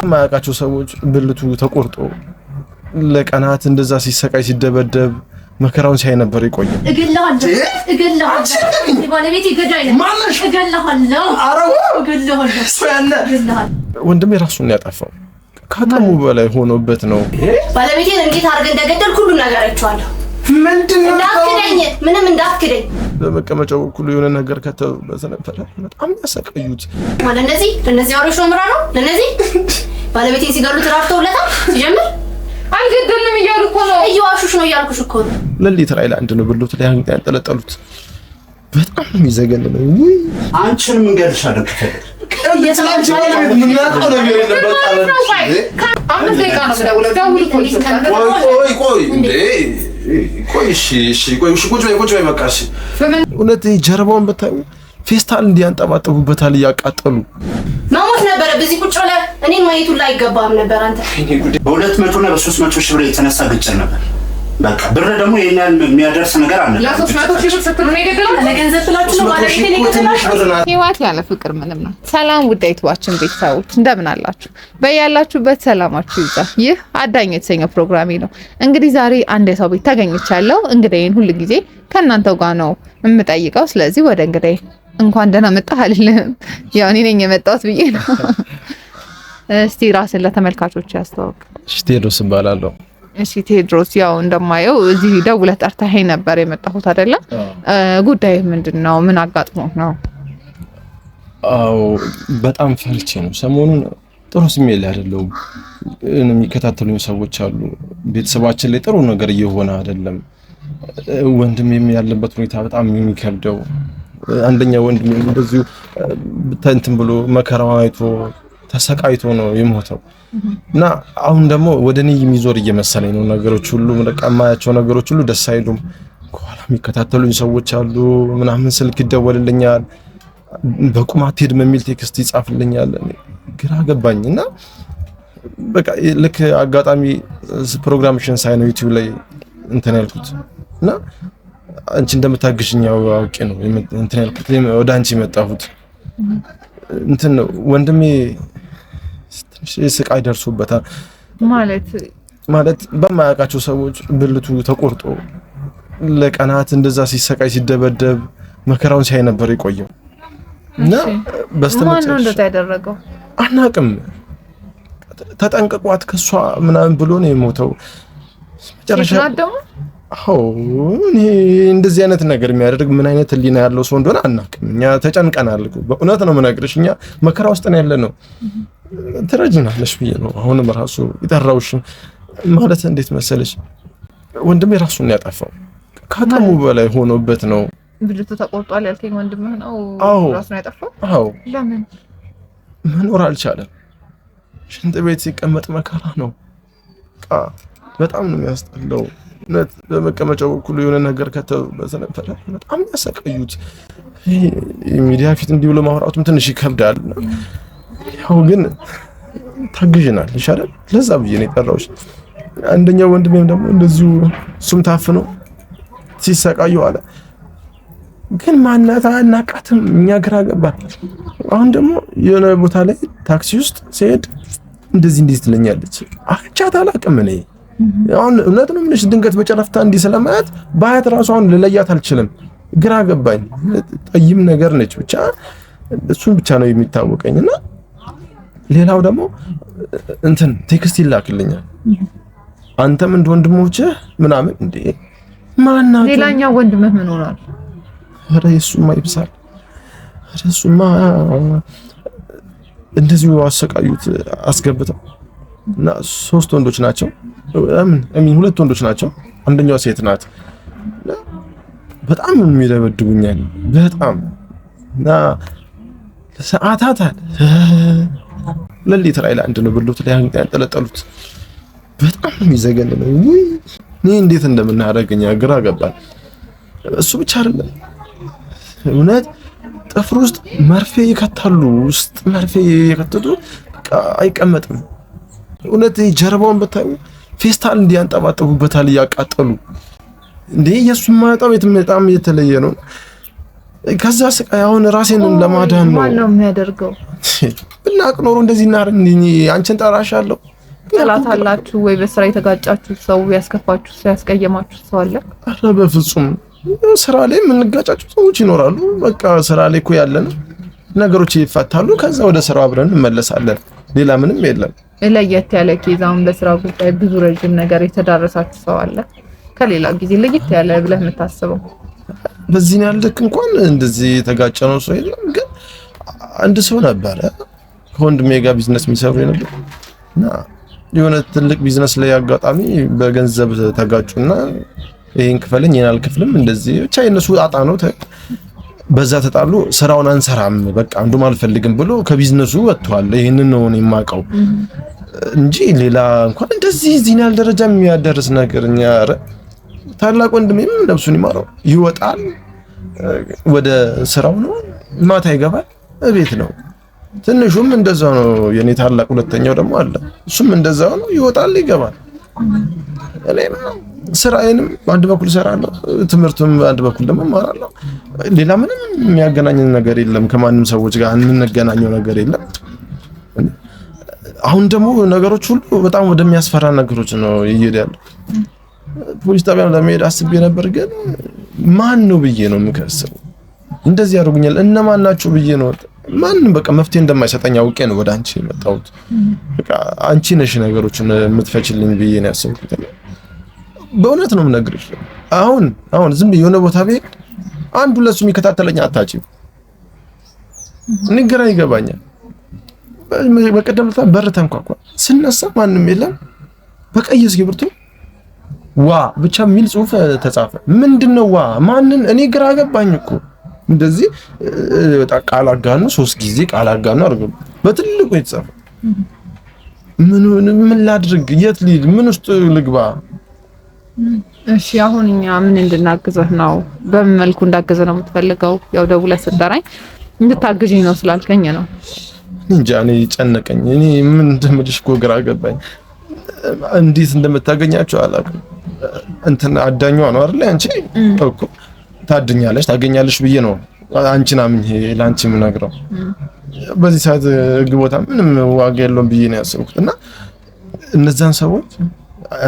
ማያውቃቸው ሰዎች ብልቱ ተቆርጦ ለቀናት እንደዛ ሲሰቃይ ሲደበደብ መከራውን ሲያይ ነበር የቆየው። ወንድሜ ራሱን ያጠፋው ከአቅሙ በላይ ሆኖበት ነው። ባለቤቴን እንዴት አድርገህ እንደገደልኩ ሁሉ ነገር አይቼዋለሁ። ምንም እንዳትክደኝ። በመቀመጫው ሁሉ የሆነ ነገር ከተበሰ ነበር። በጣም ያሰቃዩት ማለት እነዚህ አውሬዎች ነው ምራነው። ለነዚህ ባለቤቴን ሲገሉት ራፍተውለታል። ሲጀምር አልገደልንም እያሉ እኮ ነው። እየዋሹሽ ነው እያልኩሽ እኮ ነው። ለሊት ላይ አንድ ነው ብሎት ላይ ያንጠለጠሉት። በጣም የሚዘገንን ነው። አንቺን ምን ገድልሻለሁ? እውነት ጀርባውን ብታዩ ፌስታል እንዲያንጠባጥቡበታል እያቃጠሉ ማሞት ነበር። በዚህ ቁጭ ብለህ እኔን ማየቱ ላይ አይገባም ነበር። አንተ በ200 እና በ300 ሺህ ብር የተነሳ ግጭት ነበር። በቃ ብር ደግሞ የኛን የሚያደርስ ነገር አለ። ለ300 ሺህ ብር ስትሉ ነው የገደለው። ለገንዘብ ብላችሁ ነው ማለት ነው። ህይወት ያለ ፍቅር ምንም ነው። ሰላም ውድ የዩቲዩባችን ቤተሰቦች እንደምን አላችሁ? በያላችሁበት ሰላማችሁ ይብዛ። ይህ አዳኝ የተሰኘው ፕሮግራሜ ነው። እንግዲህ ዛሬ አንድ የሰው ቤት ተገኝቻለሁ። እንግዲህን ሁሉ ጊዜ ከእናንተው ጋር ነው የምጠይቀው። ስለዚህ ወደ እንግዲህ እንኳን ደህና መጣህ አልልህም። ያው እኔ ነኝ የመጣሁት ብዬ ነው። እስቲ ራስን ለተመልካቾች ያስተዋውቅ። እሺ፣ ቴዎድሮስ እባላለሁ። እሺ ቴዎድሮስ፣ ያው እንደማየው እዚህ ደውለህ ጠርተኸኝ ነበር የመጣሁት አይደለ? ጉዳይ ምንድነው? ምን አጋጥሞ ነው? አዎ በጣም ፈልቼ ነው። ሰሞኑን ጥሩ ስሜት ላይ አይደለሁም። የሚከታተሉኝ ሰዎች አሉ። ቤተሰባችን ላይ ጥሩ ነገር እየሆነ አይደለም። ወንድም ያለበት ሁኔታ በጣም የሚከብደው። አንደኛ ወንድም እንደዚሁ እንትን ብሎ መከራውን አይቶ ተሰቃይቶ ነው የሞተው እና አሁን ደግሞ ወደኔ የሚዞር እየመሰለኝ ነው ነገሮች ሁሉ። መደቃማያቸው ነገሮች ሁሉ ደስ አይሉም። ከኋላ የሚከታተሉኝ ሰዎች አሉ ምናምን፣ ስልክ ይደወልልኛል፣ በቁማት ሄድ የሚል ቴክስት ይጻፍልኛል። ግራ ገባኝና በቃ ልክ አጋጣሚ ፕሮግራምሽን ሳይ ነው ዩቲዩብ ላይ እንትን ያልኩት እና አንቺ እንደምታግሽኝ አውቄ ነው እንትን ያልኩት። ወደ አንቺ መጣሁት። እንትን ነው ወንድሜ ስቃይ ደርሶበታል። ማለት በማያውቃቸው ሰዎች ብልቱ ተቆርጦ ለቀናት እንደዛ ሲሰቃይ ሲደበደብ መከራውን ሲያይ ነበር የቆየው እና በስተመጨረሻ ማን ነው እንደዛ ያደረገው አናውቅም። ተጠንቅቋት ከሷ ምናምን ብሎ ነው የሞተው። መጨረሻ ደግሞ እኔ እንደዚህ አይነት ነገር የሚያደርግ ምን አይነት ህሊና ያለው ሰው እንደሆነ አናውቅም። እኛ ተጨንቀናል። በእውነት ነው የምነግርሽ። እኛ መከራ ውስጥ ነው ያለነው። ትረጂናለሽ ብዬ ነው አሁንም ራሱ ይጠራውሽ። ማለት እንዴት መሰለሽ ወንድሜ ራሱን ያጠፋው ከአቅሙ በላይ ሆኖበት ነው። ብልቱ ተቆርጧል ያልከኝ ወንድምህ ነው ራሱን ያጠፋው? አዎ። ለምን? መኖር አልቻለም። ሽንት ቤት ሲቀመጥ መከራ ነው። በጣም ነው የሚያስጠላው። እውነት በመቀመጫው ሁሉ የሆነ ነገር ከተበሰ ነበር። በጣም ያሰቃዩት። ሚዲያ ፊት እንዲህ ብሎ ማውራቱም ትንሽ ይከብዳል። ያው ግን ታግዥናል ይሻላል። ለዛ ብዬ ነው የጠራሁሽ። አንደኛው ወንድሜም ደግሞ እንደዚሁ እሱም ታፍኖ ሲሰቃዩ አለ። ግን ማናታ አናቃትም። እኛ ግራ ገባን። አሁን ደግሞ የሆነ ቦታ ላይ ታክሲ ውስጥ ሲሄድ እንደዚህ ትለኛለች። አቻት አላውቅም እኔ አሁን እውነት ነው ምንሽ ድንገት በጨረፍታ እንዲህ ስለማያት ባያት ራሱ አሁን ልለያት አልችልም። ግራ ገባኝ። ጠይም ነገር ነች ብቻ እሱን ብቻ ነው የሚታወቀኝና ሌላው ደግሞ እንትን ቴክስት ይላክልኛል። አንተም እንደ ወንድሞችህ ምናምን እንዴ ማናቱ ሌላኛው ወንድምህ ምን ሆኗል? ኧረ እሱማ ይብሳል። ኧረ እሱማ እንደዚሁ አሰቃዩት አስገብተው እና 3 ወንዶች ናቸው። ሁለት ወንዶች ናቸው። አንደኛው ሴት ናት። በጣም የሚደበድቡኛል በጣም እና ሰዓታት ለሊት ላይ አንድ ነው ብሎት ላይ ያንጠለጠሉት። በጣም የሚዘገንን ነው። እኔ እንዴት እንደምናደርገኛ ግራ ገባል። እሱ ብቻ አይደለም እውነት ጥፍር ውስጥ መርፌ ይከታሉ። ውስጥ መርፌ የከተቱ በቃ አይቀመጥም። እውነት ጀርባውን ብታዩ ፌስታል እንዲያንጠባጥቡበታል እያቃጠሉ። እንዴ የሱማ በጣም የተለየ ነው። ከዛ ስቃይ አሁን ራሴን ለማዳን ነው። ማን ነው የሚያደርገው? ብናቅ ኖሮ እንደዚህ እናርን አንቺን ጠራሻለሁ። ጠላት አላችሁ ወይ? በስራ የተጋጫችሁ ሰው ያስከፋችሁ ሰው ያስቀየማችሁ ሰው አለ? ኧረ በፍጹም ስራ ላይ የምንጋጫቸው ሰዎች ይኖራሉ። በቃ ስራ ላይ እኮ ያለን ነገሮች ይፈታሉ። ከዛ ወደ ስራው አብረን እንመለሳለን። ሌላ ምንም የለም። ለየት ያለ ኬዛውን በስራ ጉዳይ ብዙ ረጅም ነገር የተዳረሳችሁ ሰው አለ? ከሌላ ጊዜ ለየት ያለ ብለህ የምታስበው? በዚህ ነው ያልክ እንኳን እንደዚህ የተጋጨነው ሰው የለም። ግን አንድ ሰው ነበረ ከወንድሜ ጋር ቢዝነስ የሚሰሩ ነበር እና የሆነ ትልቅ ቢዝነስ ላይ አጋጣሚ በገንዘብ ተጋጩና ይሄን ክፈልኝ ይሄን አልከፍልም እንደዚህ ብቻ የነሱ ጣጣ ነው። በዛ ተጣሉ። ስራውን አንሰራም በቃ አንዱም አልፈልግም ብሎ ከቢዝነሱ ወጥቷል። ይሄንን ነው እኔ የማውቀው እንጂ ሌላ እንኳን እንደዚህ እዚህ ያህል ደረጃ የሚያደርስ ነገርኛ ታላቅ ወንድሜም ነፍሱን ይማረው ይወጣል ወደ ስራው ነው፣ ማታ ይገባል ቤት ነው። ትንሹም እንደዛው ነው። የኔ ታላቅ ሁለተኛው ደግሞ አለ፣ እሱም እንደዛው ነው፣ ይወጣል ይገባል። እኔም ስራዬንም በአንድ በኩል እሰራለሁ፣ ትምህርቱም በአንድ በኩል ደግሞ እማራለሁ። ሌላ ምንም የሚያገናኘን ነገር የለም። ከማንም ሰዎች ጋር የምንገናኘው ነገር የለም። አሁን ደግሞ ነገሮች ሁሉ በጣም ወደሚያስፈራ ነገሮች ነው እየሄደ ያለው። ፖሊስ ጣቢያ ለመሄድ አስቤ ነበር፣ ግን ማን ነው ብዬ ነው የምከሰው። እንደዚህ ያደርጉኛል እነማን ናቸው ብዬ ነው ማንም በቃ መፍትሄ እንደማይሰጠኝ አውቄ ነው ወደ አንቺ የመጣሁት። በቃ አንቺ ነሽ ነገሮችን የምትፈችልኝ ብዬ ነው ያሰብኩት። በእውነት ነው የምነግርሽ። አሁን ዝም ብዬ የሆነ ቦታ ብሄድ አንዱ ለሱ የሚከታተለኝ አታጭም። ንግራ ይገባኛል። በቀደም ዕለት በር ተንኳኳ፣ ስነሳ ማንም የለም። በቀይ እስክሪብቶ ዋ ብቻ የሚል ጽሁፍ ተጻፈ። ምንድነው ዋ ማንን? እኔ ግራ ገባኝ እኮ እንደዚህ ቃል አጋኑ 3 ጊዜ ቃል አጋኑ አድርገው በትልቁ የተጻፈ ምን ላድርግ? የት ልሂድ? ምን ውስጥ ልግባ? እሺ አሁን እኛ ምን እንድናግዘህ ነው? በምን መልኩ እንዳገዘህ ነው የምትፈልገው? ያው ደውለህ ስትጠራኝ እንድታግዥኝ ነው ስላልከኝ ነው እንጂ እኔ ጨነቀኝ። እኔ ምን እንደምልሽ እኮ ግራ ገባኝ። እንዴት እንደምታገኛቸው አላውቅም። እንትን አዳኟ ነው አይደል? አንቺ እኮ ታገኛለሽ ብዬ ነው አንቺን አምኜ ላንቺ የምነግረው። በዚህ ሰዓት ህግ ቦታ ምንም ዋጋ የለውም ብዬ ነው ያሰብኩት። እና እነዛን ሰዎች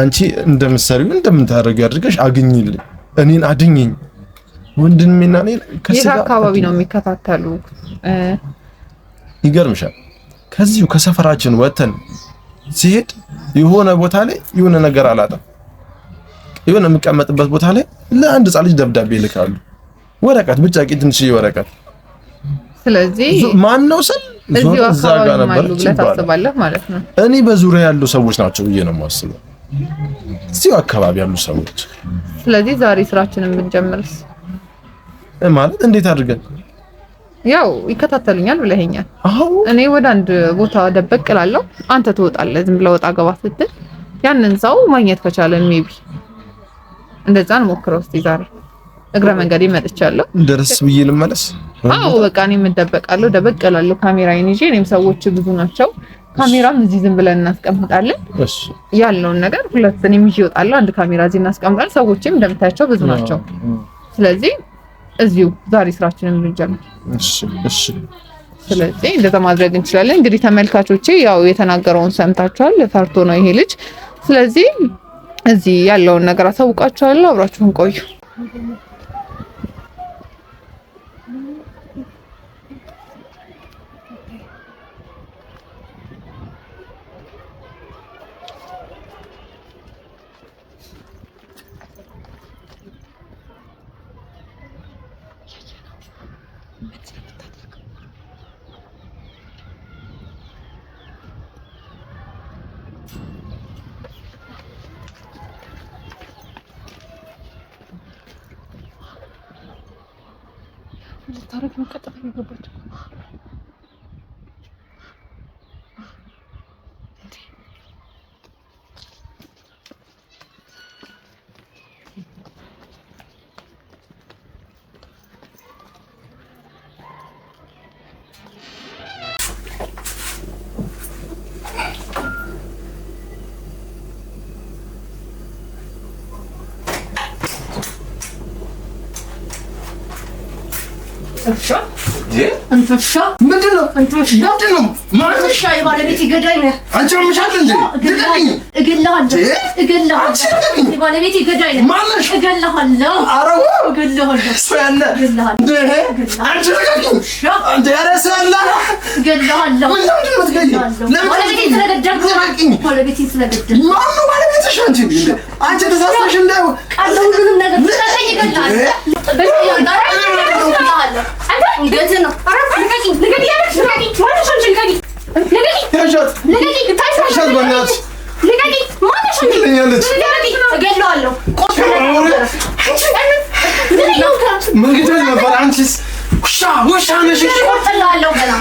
አንቺ እንደምትሰሪው እንደምታደርጊው አድርገሽ አግኝልኝ፣ እኔን አድኝኝ። ወንድሜና እኔ ከዚህ አካባቢ ነው የሚከታተሉ። ይገርምሻል፣ ከዚሁ ከሰፈራችን ወተን ሲሄድ የሆነ ቦታ ላይ የሆነ ነገር አላጣም። የሆነ የምቀመጥበት ቦታ ላይ ለአንድ ህጻን ልጅ ደብዳቤ ይልካሉ። ወረቀት ብቻ ትንሽዬ ወረቀት። ስለዚህ ማን ነው ስል እዛ ጋር ነበር ታስባለህ ማለት ነው። እኔ በዙሪያ ያሉ ሰዎች ናቸው ብዬ ነው የማስበው፣ እዚሁ አካባቢ ያሉ ሰዎች። ስለዚህ ዛሬ ስራችንን ብንጀምርስ ማለት እንዴት አድርገን? ያው ይከታተሉኛል ብለኸኛል። እኔ ወደ አንድ ቦታ ደበቅ እላለሁ፣ አንተ ትወጣለህ። ዝም ብለህ ወጣ ገባ ስትል ያንን ሰው ማግኘት ከቻለን ሜቢ እንደዛ እንሞክረው እስቲ። ዛሬ እግረ መንገድ መጥቻለሁ፣ ደረስ ብዬ ልመለስ። አዎ በቃ እኔ የምደበቃለሁ፣ ደበቅ እላለሁ ካሜራዬን ይዤ። እኔም ሰዎች ብዙ ናቸው፣ ካሜራም እዚህ ዝም ብለን እናስቀምጣለን። እሺ ያለውን ነገር ሁለቱንም ይዤ እወጣለሁ፣ አንድ ካሜራ እዚህ እናስቀምጣለን። ሰዎችም እንደምታያቸው ብዙ ናቸው። ስለዚህ እዚሁ ዛሬ ስራችንን ብንጀምር። እሺ ስለዚህ እንደዛ ማድረግ እንችላለን። እንግዲህ ተመልካቾቼ ያው የተናገረውን ሰምታችኋል። ፈርቶ ነው ይሄ ልጅ። ስለዚህ እዚህ ያለውን ነገር አሳውቃችኋለሁ። አብራችሁን ቆዩ። ታረግ ነው ቀጥታ ይገባች። ምንድነው? ማንሻ የባለቤት ገዳይ ነህ አንቺ አምሻል እንዴ? እገልሃለሁ የባለቤት ገዳይ ነህ ማንሽ? እገልሃለሁ አረው እገልሃለሁ ሰያለ እንዴ አንቺ ለቀቂኝ አንተ ያረሰ ያለ እገልሃለሁ ምንድነው የምትገኝ? ባለቤት ስለገደልኩ ባለቤት ስለገደልኩ ማነው ባለቤትሽ? አንቺ እንዴ አንቺ ተሳስተሽ እንዳው ቃል ሁሉንም ነገር ስለተኝ እገልሃለሁ እንዴት ነው? ልቀቂኝ እገለዋለሁ። ምን ግደል ነበር? አንቺስ ውሻ ነሽ። እቆርጥልሃለሁ ገና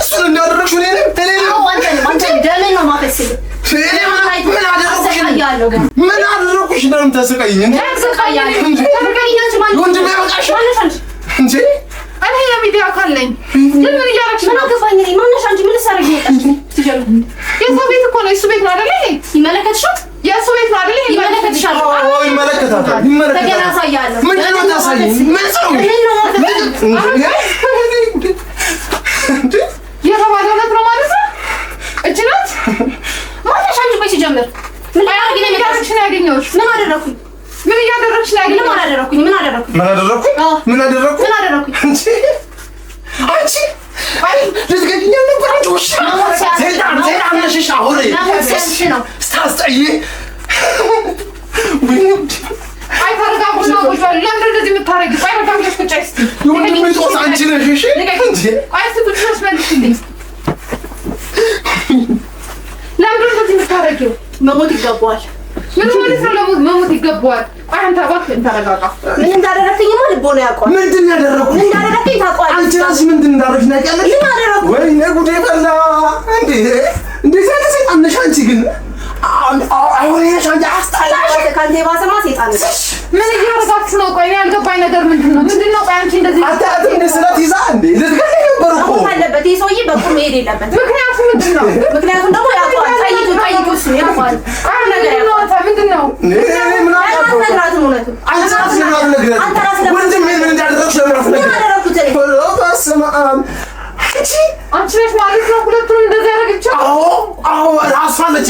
እሱን እንዳደረግሽ ደምን ነው የማፈስልህ። ምን አደረኩሽ? ለምን ተስቀይኝ? ወንድሜ በቃሽ እንጂ እኔ የሚዲያ አካል ነኝ። ለምን እያደረግሽ ምን አገባኝ? ማነሽ አንቺ? ምን ልትሰሪ ነው? የሰው ቤት እኮ ነው። እሱ ቤት ነው አይደል? ይመለከትሻል። የእሱ ቤት ነው አይደል? ይመለከትሻል። ይመለከታታል። ተገና አሳያለሁ። ምንድን ነው ታሳይኝ? ምን ሰው የተባለው እውነት ነው ማለት ነው። እጅ ናት። ማነሽ አንቺ? ቆይ ሲጀምር ምን እያደረግሽ ነው ያገኘሁሽ? ምን አደረኩኝ? ምን እያደረግሽ ነው ያገኘሁሽ? ምን አደረኩኝ? አንቺ አይ ልትገኝ ነበር። አንቺ ውሻ ዜና ነሽ። አሁን ነው ስታስጠይ አይ ተረጋጉና ቁጭ በሉ። ለምን እንደዚህ የምታረጊው? ቆይ ተረጋግተሽ ቁጭ በይ እስኪ። ወንድሜ ጦስ አንቺ ነሽ። እሺ እንጂ አይ እስኪ ቁጭ ብለሽ መልሽልኝ። ለምን እንደዚህ የምታረጊው? መሞት ይገባዋል። ምን ማለት ነው? መሞት ይገባዋል። ቆይ አንተ እባክህ ተረጋጋ። ምን እንዳደረግኝማ ልቦና ያውቀዋል። ምንድን ነው ያደረኩት? ምን እንዳደረግኝ ታውቀዋለህ። አንቺ ራስሽ ምንድን እንዳደረግሽ ታውቂያለሽ? ምን አደረኩ? ወይኔ ጉዴ ፈላ። እንዴት ያለ ሰይጣን ነሽ አንቺ ግን አሁን ይሄ ሻንጃ አስጣላሽ። ካንተ የባሰማ ሰይጣን ነሽ። ምን እያደረጋችሁ ነው? ቆይ ያልገባኝ ነገር ምንድነው? ቆይ አንቺ እንደዚህ አታያትም? እንደ ስለት ይዛ እንዴ ልትገለኝ ነበር እኮ አለበት። ይሄ ሰውዬ በቁም መሄድ የለበትም። ምክንያቱ ምንድነው? ምክንያቱም ደግሞ ያውቀዋል። ጠይቁ እሱ ያውቀዋል። ነገር ያውቀዋል። ምንድነው? ምን አልነግራትም። እውነቱን አንቺ ራስሽ ነው አልነግረኝ። ወንድሜ ምን እንዳደረግሽ ነው ምን አደረኩት እኔ? በስመ አብ አንቺ ነሽ ማለት ነው ሁለቱንም እንደዚህ ያደረገችው? አዎ ራሷ ነች።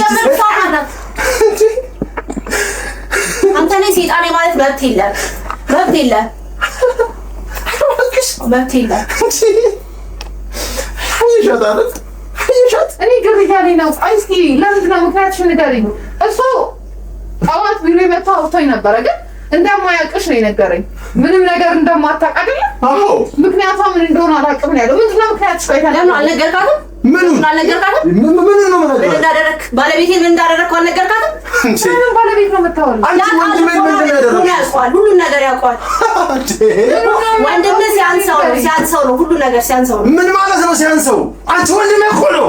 አንተ ነህ ሰይጣኔ ማለት መብት የለም። እኔ ግር እያለኝ ነው። ቆይ እስኪ ለምንድን ነው ምክንያትሽን ንገሪኝ። እሱ ጠዋት ቢሮ የመጣው አውጥቶኝ ነበረ ግን እንደማያውቅሽ ነው የነገረኝ። ምንም ነገር እንደማታውቅ አይደለ? አዎ ምክንያቷ ምን እንደሆነ አላውቅም ነው ያለው። ምንድን ነው ምክንያትሽ? ቆይ ለምን አልነገርካትም? ምን አልነገርካትም? ምን እንዳደረክ ባለቤቴን ምን እንዳደረክ አልነገርካትም? ምን ባለቤት ነው የምታወሪው? አንቺ ወንድሜ ምን ያውቀዋል። ሁሉን ነገር ያውቀዋል። ወንድሜ ሲያንሰው ነው ሁሉ ነገር ሲያንሰው ነው። ምን ማለት ነው ሲያንሰው? አንቺ ወንድሜ እኮ ነው።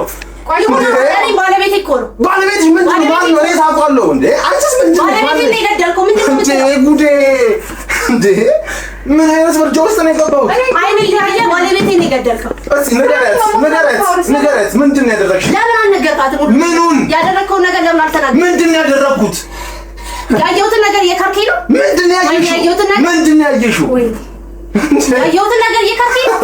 ባለቤቴ እኮ ነው። ባለቤትሽ ምንድን ነው? ማን ነው? እኔ ታውቃለሁ እንዴ? አንቺስ ምንድን ነው? ባለቤቴን ነው የገደልከው። ምንድን ነው ጉዴ እንዴ? ምን አይነት ወርጃ ውስጥ ነው የገባሁት? አይኔ ያየ ባለቤቴን ነው የገደልከው። እስኪ ንገረት። ምንድን ነው ያደረግሽው? ለምን አልነገርካትም? ምኑን ያደረግከውን ነገር ለምን አልተናገርክም? ምንድን ነው ያደረግኩት? ያየሁትን ነገር እየካድከኝ ነው። ምንድን ነው ያየሽው? ያየሁትን ነገር እየካድከኝ ነው።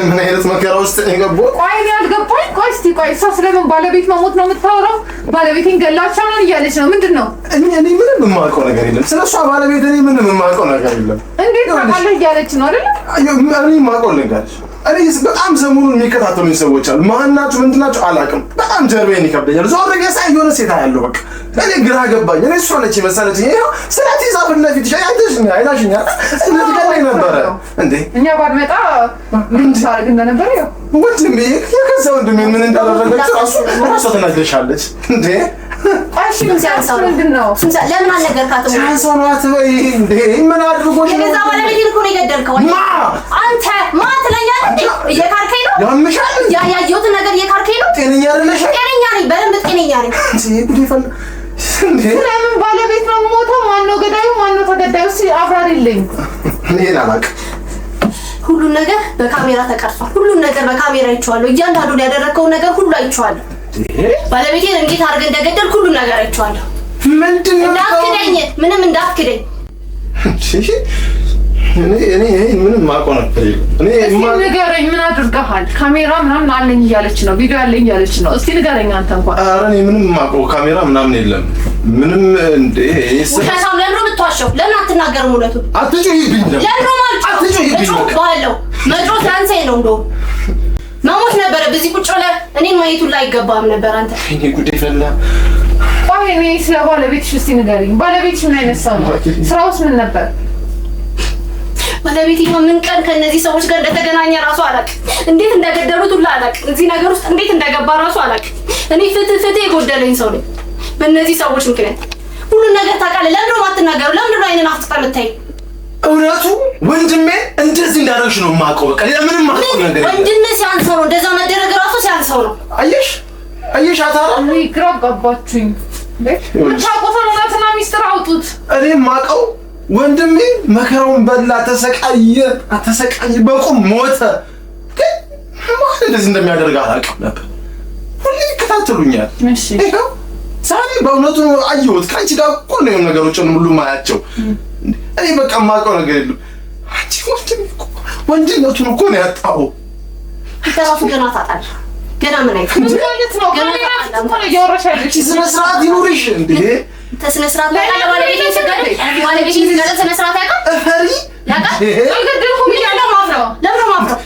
ምን አይነት መከራ ውስጥ ነው የገባሁት? ቆይ እኔ አልገባኝ። ቆይ እስኪ ቆይ እሷ ስለምን ባለቤት መሞት ነው የምታወራው? ባለቤቴን ገላቻ ነው እያለች ነው። ምንድን ነው? እኔ ምንም የማውቀው ነገር የለም ስለ እሷ ባለቤት። እኔ ምንም የማውቀው ነገር የለም። እንዴት ታውቃለህ እያለች ነው አይደለ? እኔ የማውቀው ነገር እኔ በጣም ሰሞኑን የሚከታተሉኝ ሰዎች አሉ። ማናችሁ ምንድን ናቸው አላውቅም። በጣም ጀርቤን ይከብደኛል። ዞር ብዬ ሳይ የሆነ ሴት አያለሁ። በቃ እኔ ግራ ገባኝ። እኔ እሷ ነች መሰለችኝ። ይኸው ስለት ይዛ ፊት ለፊት አይታሽኛል። ልትገለኝ ነበረ እንዴ? እኛ ባልመጣ ምን ታደርግ እንደነበረ ያው ወንድሜ የገዛ ወንድሜ ምን እንዳደረገች ራሷ ትነግርሻለች እንዴ? እሺ ሲያንሰው ምንድን ነው? ለምን አልነገርካትም? ሲያንሰው ነው አትበይ እንዴ? ምን አድርጎሽ ነው? የገዛ ባለቤቴን እኮ ነው የገደልከው። አንተ ማ ትለኛለህ እንዴ? እየካድከኝ ነው። ያምሻል። ያየሁትን ነገር እየካድከኝ ነው። ጤነኛ አይደለሽ? ጤነኛ ነኝ፣ በደንብ ጤነኛ ነኝ። ጉዴ ፈላ እንዴ? ለምን ባለቤት ነው የምሞተው? ማነው ገዳዩ? ማነው ተገዳዩ? እስኪ አብራሪልኝ። እኔ አላውቅም። ሁሉን ነገር በካሜራ ተቀርጿል። ሁሉን ነገር በካሜራ አይቼዋለሁ። እያንዳንዱን ያደረግከውን ነገር ሁሉ አይቼዋለሁ። ባለቤቴን እንዴት አድርገህ እንደገደልክ ሁሉን ነገር አይቼዋለሁ። ምንድን ነው? እንዳትክደኝ፣ ምንም እንዳትክደኝ። እኔ ምንም ማውቀው ነገር የለም። ንገረኝ፣ ምን አድርገሃል? ካሜራ ምናምን አለኝ እያለች ነው፣ ቪዲዮ አለኝ እያለች ነው። እስቲ ንገረኝ አንተ እንኳን። ኧረ እኔ ምንም ማውቀው ካሜራ ምናምን የለም። ምንም እንደ ውሸታም ለምን ነው የምትዋሸው? ለምን አትናገርም እውነቱን? አትጩሂብኝ። ለምን ማለት አትጩሂብኝ። ባለው መጮህ ላንሳኝ ነው እንደው መሞት ነበረ። በዚህ ቁጭ ብለህ እኔን ማየቱን ላይ አይገባም ነበር አንተ። እኔ ጉዴ ፈላ። ቆይ እኔ ስለ ባለቤትሽ እስቲ ንገረኝ። ባለቤትሽ ምን አይነት ሰው ነው? ስራውስ ምን ነበር? ባለቤቴማ ምን ቀን ከነዚህ ሰዎች ጋር እንደተገናኘ ራሱ አላውቅም። እንዴት እንደገደሉት ሁላ አላውቅም። እዚህ ነገር ውስጥ እንዴት እንደገባ ራሱ አላውቅም። እኔ ፍትህ የጎደለኝ ሰው ነኝ። በእነዚህ ሰዎች ምክንያት ሁሉን ነገር ታውቃለህ። ለምን ነው የማትናገረው? ለምን ነው አይነን አፍጥጠህ የምታይኝ? እውነቱ ወንድሜ እንደዚህ እንዳደረግሽ ነው የማውቀው። በቃ ሌላ ምንም ማውቀው ነገር የለም። ወንድሜ ሲያንሰው ነው እንደዛ መደረግ ራሱ ሲያንሰው ነው። አየሽ አታራ ግራ ገባችሁኝ። ታውቁትን እውነትና ሚስጥር አውጡት። እኔ የማውቀው ወንድሜ መከራውን በላ፣ ተሰቃየ፣ በቁም ሞተ። ግን ማን እንደዚህ እንደሚያደርግ አላውቅም ነበር። ሁሌ ይከታተሉኛል። እሺ ይኸው ዛሬ በእውነቱ አየሁት። ከአንቺ ጋር እኮ ነው ነገሮችን ሁሉ ማያቸው። እኔ በቃ የማውቀው ነገር የለም። አንቺ ወንድነቱን እኮ ነው ያጣው። ተራፉ ገና ታጣለህ። ገና ምን አይነት ነው? ገና ነው እያወራሻለሽ። ስነ ስርዓት ይኑርሽ እንዴ! ተስነ ስርዓት ላይ ባለቤቴ ሲገል ስነ ስርዓት ያውቃል። እፈሪ ያውቃል። አልገደልኩም እያለ ማፍረው ለምን ማፍረው?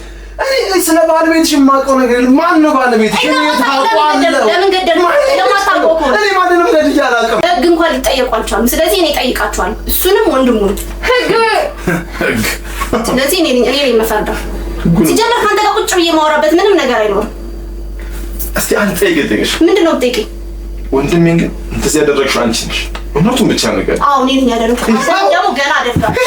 እኔ ስለ ባለቤትሽ የማውቀው ነገር የለም። ማን ነው ባለቤትሽ? እኔ ታውቀዋለሁ። ለምን ገደል? ለማታውቀው እኮ እኔ ማንንም ገድዬ አላውቅም። ህግ እንኳን ሊጠየቁ አልቻሉም። ስለዚህ እኔ እጠይቃቸዋለሁ፣ እሱንም ወንድሙን። ህግ ስለዚህ እኔ ነኝ የምፈርደው። ሲጀመር ከአንተ ጋር ቁጭ ብዬ የማወራበት ምንም ነገር አይኖርም። እስቲ አንተ ይገደልሽ። ምንድን ነው የምጠይቀኝ? ወንድሜን ግን እንደዚህ ያደረግሽው አንቺ ነሽ። እውነቱን ብቻ ነገር። አዎ እኔ ነኝ ያደረኩት። ደግሞ ገና አደርጋለሁ።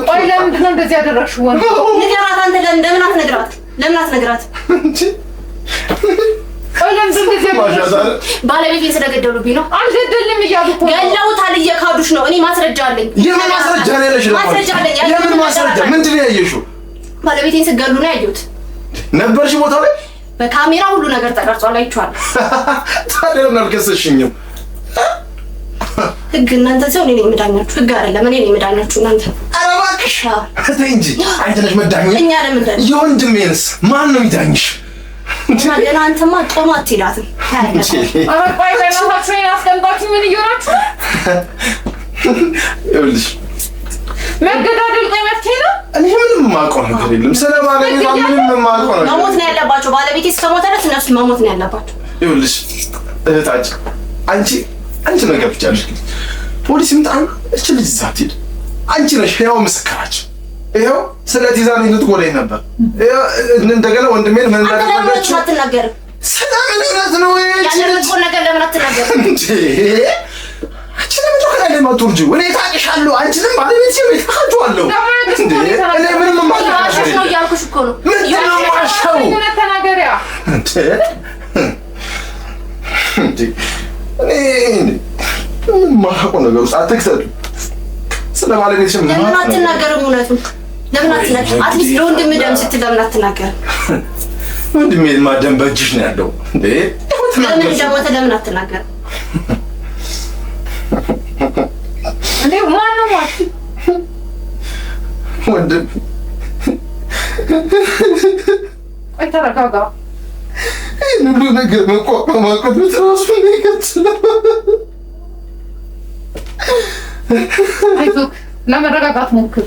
ቆይ ለምንድን ነው እንደዚህ ያደረግሽው? ወንድ ንገራት አንተ። ለምን አትነግራት? ለምን አትነግራት? ቆይ ለምንድን ነው እንደዚህ ያደረግሽው? ባለቤቴን ስለገደሉብኝ ነው። አልገደልም እያሉ እኮ ገለውታል፣ እየካዱሽ ነው። እኔ ማስረጃ አለኝ። የምን ማስረጃ ነው ያለሽ? ማስረጃ አለኝ። የምን ማስረጃ? ምንድን ነው ያየሽው? ባለቤቴን ስገሉ ነው ያየሁት። ነበርሽ ቦታው ላይ? በካሜራ ሁሉ ነገር ተቀርጿል፣ አይቼዋለሁ። ታዲያ ለምን አልከሰሽኝም? ህግ እናንተ ሰው እኔ ነኝ የምዳኛችሁ፣ ህግ አይደለም። እኔ ነኝ የምዳኛችሁ እናንተ። ኧረ እባክሽ ተይ እንጂ አንቺ ነሽ መዳኛ። እኛ ለምን ዳኝ? የወንድሜንስ ማን ነው የሚዳኝሽ? ገና አንተማ ጦማ አትሄዳትም። ኧረ ቆይ በእናታችሁ እኔን አስቀምጣችሁ ምን እየሆናችሁ? ይኸውልሽ መገዳደል ቆይ መፍትሄ ነው? እኔ ምንም የማውቀው ነገር የለም። ስለ ባለቤቷ ምንም የማውቀው ነገር መሞት ነው ያለባቸው። ባለቤቴ እስከሞተ ድረስ እነሱ መሞት ነው ያለባቸው። ይኸውልሽ እህታችን አንቺ ነገር ብቻ አለሽ። ፖሊስ ይምጣና እቺ ልጅ እዛ ትሄድ። አንቺ ነሽ ሕያው ምስክራችን። ይኸው ስለት ይዛ ነው ልትጎዳኝ ነበር። እንደገና ወንድሜን ምን እንዳደረገች አትናገርም። ስለምን እውነት ነው ያደረገው ነገር ለምን አትናገርም? እንዴ? አንቺ ለምን ተከታለ ማቱርጂ? እኔ ታውቂሻለሁ። አንቺንም ባለቤት ሲል ታውቂዋለሁ። እንዴ? እኔ ምንም ማታውቂው ነው እያልኩሽ እኮ ነው። ምንድን ነው የማዋሸው? ተናገሪያ እንዴ? እኔ ምን ማውቀው ነገር ውስጥ አትክተቱ። ስለ ባለቤትሽ ለምን አትናገርም? እውነቱን ለምን አትናገርም? አትሊስት ለወንድምህ ደም ስትል ለምን አትናገርም? ወንድሜማ ደም በእጅሽ ነው ያለው። እንዴ? ለምን እንደሞተ ለምን አትናገርም? እንዴ ማነው ማለት ወንድም ቆይ ተረጋጋ። ይህን ሁሉ ነገር መቋቋም አቅቶት እራሱ ነው የቀጥለው። አይዞህ ለመረጋጋት ሞክር።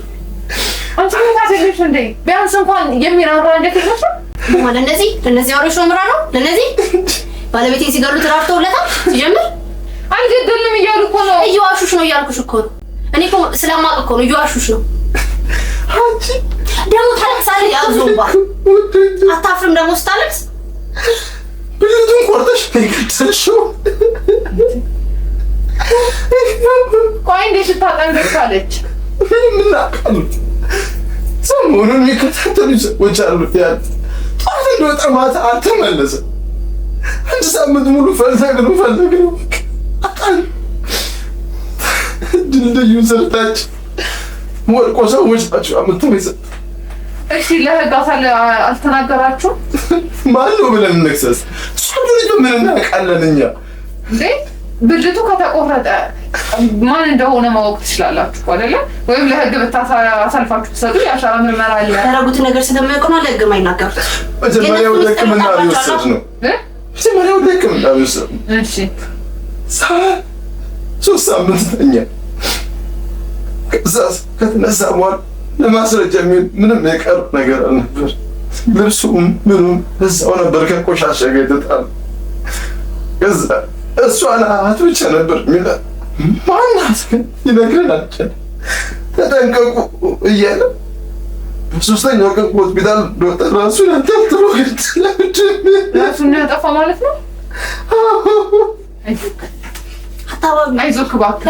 አንቺ ምን ታደርጊሽ እንዴ? ቢያንስ እንኳን የሚራራ እንዴት ይመስል ማለት ለነዚህ አውሬዎች ነው ምራለው። ለነዚህ ባለቤቴን ሲገሉ ተራፍተውለታል። ሲጀምር አልገደልም እያሉ እኮ ነው። እየዋሹሽ ነው እያልኩሽ እኮ ነው። እኔ እኮ ስለማውቅ እኮ ነው እየዋሹሽ ነው። አንቺ ደግሞ ታለቅሳለህ። ያዙባ አታፍርም? ደግሞ ስታለቅስ ብልቱን ቆርጠሽ የገደልሽው። ቆይ እንዴት ልታጠንቀቅ አለች? ምን አውቃለሁ። ሰሞኑን የሚከታተሉ ሰዎች አሉ። ጠዋት እንደወጣ ማታ አልተመለሰም። አንድ ሳምንት ሙሉ ፈልገነው አጣን። ድልድዩ ሰርታች ወድቆ ሰዎች ናቸው አምጥተው ይዘ እሺ ለህግ አልተናገራችሁም? ማን ነው ብለን እንክሰስ? እሱ ልጅ ምን እናውቃለን እኛ? እንዴ ብልቱ ከተቆረጠ ማን እንደሆነ ማወቅ ትችላላችሁ አይደለ? ወይም ለህግ አሳልፋችሁ ትሰጡ የአሻራ ምርመራ አለ። ያደረጉት ነገር ስለማያውቁ ነው ለህግ የማይናገሩት። መጀመሪያ ወደ ሕክምና ሊወሰድ ነው። መጀመሪያ ወደ ሕክምና ሊወሰድ ነው። እሺ 3 ሳምንት ተኛ። ከዛ ከተነሳ በኋላ ለማስረጃ ምንም የቀር ነገር አልነበር። ልብሱም ምኑም እዛው ነበር ከቆሻሻ ጋር የተጣለ። ከዛ እሷ ናት ብቻ ነበር የሚላት። ማናት ግን ይነግረን አልቻለም። ተጠንቀቁ እያለ በ3ኛው ቀን ሆስፒታል ዶክተር ራሱን አንጠልጥሎ ገደለ። ራሱን ያጠፋ ማለት ነው። አይዞክ እባክህ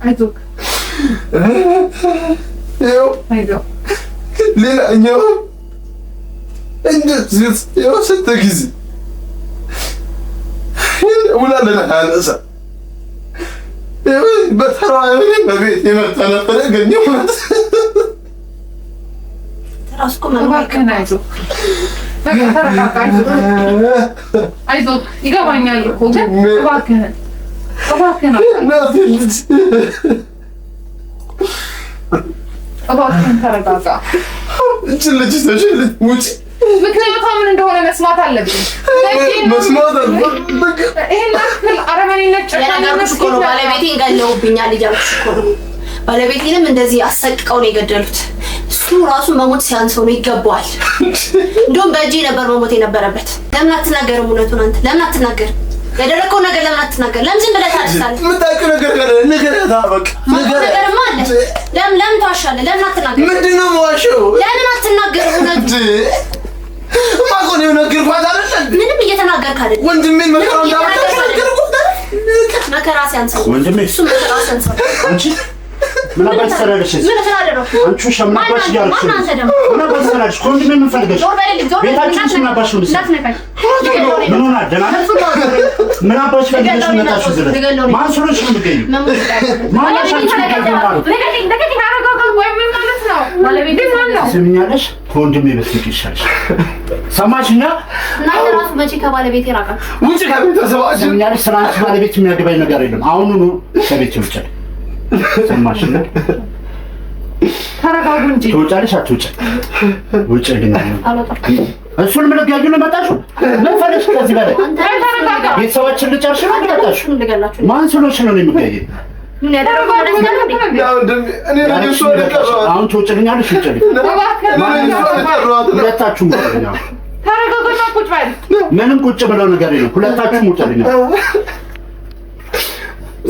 አይዞክ። ሌላኛው እንደዚህ ስንት ጊዜ ውላለን አነሳ በተራ በቤት የመጣ ነበር ያገኘው ማለት አይዞህ ይገባኛል እኮ ግን እባክህን ተረጋጋ። ምክንያቱም ምን እንደሆነ መስማት አለብኝ። መስማት ይሄን አረመኔነት እኮ ነው። ባለቤቴን ገለውብኛል እያልኩሽ እኮ ነው። ባለቤቴንም እንደዚህ አሰቅቀው ነው የገደሉት። እሱ ራሱ መሞት ሲያንሰው ነው ይገባዋል። እንደውም በእጄ ነበር መሞት የነበረበት። ለምን አትናገርም? እውነቱን አንተ ለምን አትናገርም? ያደረከው ነገር ለምን አትናገር? ለምን ዝም ብለህ ታድሳለህ? የምታውቂው ነገር ካለ ንገረኝ። በቃ ነገርማ አለ። ለምን ትዋሻለህ? ለምን አትናገር? ምንድን ነው የምዋሸው? ለምን አትናገር? እውነቱን ማቆን የነገርኳት አይደል? ምንም እየተናገርክ አይደል? ወንድሜን መከራ መከራ ሲያንሰው ወንድሜ እሱ መከራ ሲያንሰው አንቺ ምን አባሽ ሰራለሽ? ምን ተናደረው? አንቺ ምን አባሽ ያርክሽ? ምን አባሽ ሰራለሽ? ወንድሜ ምን ፈልገሽ? ቤታችን ምን አባሽ ነው? ምን ሆነ? ደህና ምን አባሽ ፈልገሽ መጣሽ? ዝለ ማን ስለሽ ነው የምትገኙ? ማን አሻንቺ ተገናኙ? ስሚኛለሽ? ከወንድሜ በፊት ይሻልሽ። ሰማሽኛ? እናንተ ራሱ መቼ ከባለቤቴ ራቃችሁ? ውጪ ከቤተሰባችን። ስሚኛለሽ? ስራንቺ ባለቤት የሚያገባኝ ነገር የለም። አሁኑኑ ከቤት ውጪ። ሰማሽኛ? ተረጋጉ እንጂ። ትወጫለሽ አትወጪ? ውጪ ግን እሱን ምን ልትገዢው ነው የመጣሽው? ምን ፈልገሽ ከዚህ በላይ? ቤተሰባችን ልጨርሽ ነው የመጣሽው? ማን ስለሽ ነው የምትገዢው? ምን ያደረገው ነገር አሁን ትወጪልኛለሽ? ውጪ ሁለታችሁም ተረጋጉና ቁጭ በል። ምንም ቁጭ ብለው ነገር የለም። ሁለታችሁም ውጪልኛል።